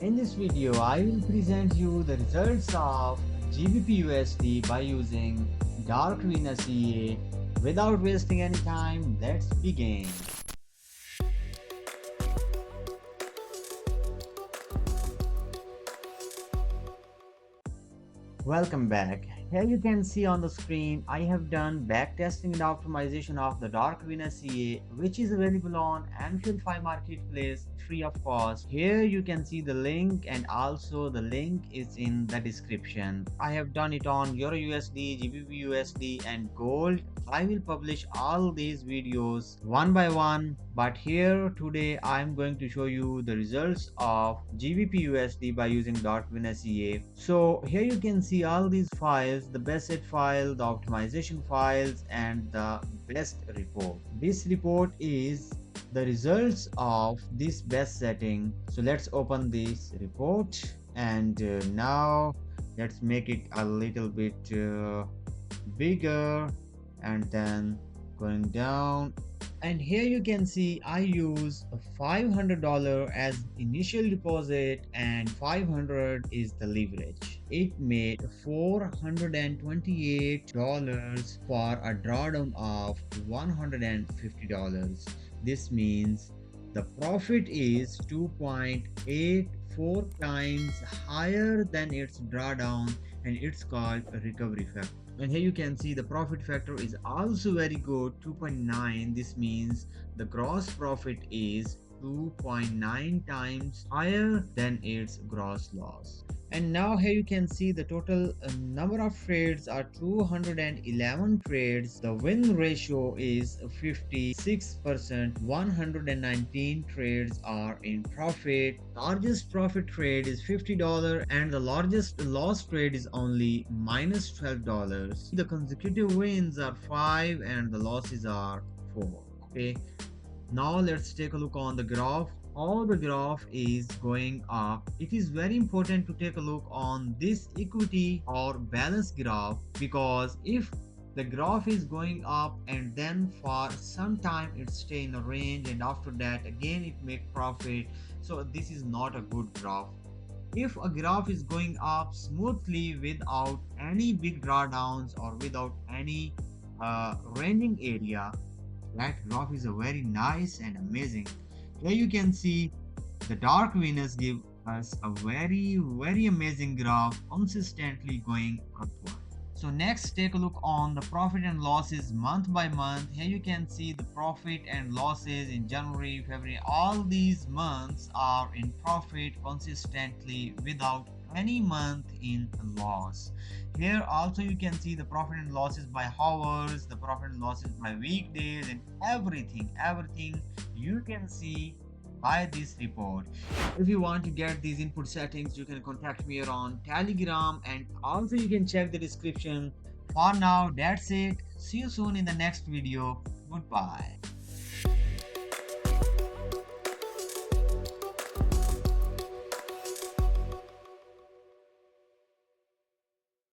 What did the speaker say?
In this video, I will present you the results of Gbpusd by using Dark Venus EA. Without wasting any time, let's begin. Welcome back. Here you can see on the screen I have done backtesting and optimization of the Dark Venus EA, which is available on Amplify Marketplace free of cost. Here you can see the link, and also the link is in the description. I have done it on Euro USD, GBP USD and Gold. I will publish all these videos one by one, but here today I am going to show you the results of GBP USD by using Dark Venus EA. So here you can see all these files, the best set file, the optimization files and the best report. This report is the results of this best setting. So let's open this report, and now let's make it a little bit bigger, and then going down. And here you can see I use $500 as initial deposit and 500 is the leverage. It made $428 for a drawdown of $150. This means the profit is 2.84 times higher than its drawdown, and it's called a recovery factor. And here you can see the profit factor is also very good, 2.9. This means the gross profit is 2.9 times higher than its gross loss. And now here you can see the total number of trades are 211 trades. The win ratio is 56%. 119 trades are in profit. Largest profit trade is $50 and the largest loss trade is only minus $12. The consecutive wins are 5 and the losses are 4. Okay. Now let's take a look on the graph. All the graph is going up. It is very important to take a look on this equity or balance graph, because if the graph is going up and then for some time it stay in a range and after that again it make profit, so this is not a good graph. If a graph is going up smoothly without any big drawdowns or without any ranging area, that graph is a very nice and amazing. Here you can see the Dark Venus give us a very amazing graph consistently going upward. So next, take a look on the profit and losses month by month. Here you can see the profit and losses in January, February. All these months are in profit consistently without any month in loss. Here also you can see the profit and losses by hours, the profit and losses by weekdays, and everything you can see by this report. If you want to get these input settings, you can contact me here on Telegram, and also you can check the description. For now, that's it. See you soon in the next video. Goodbye.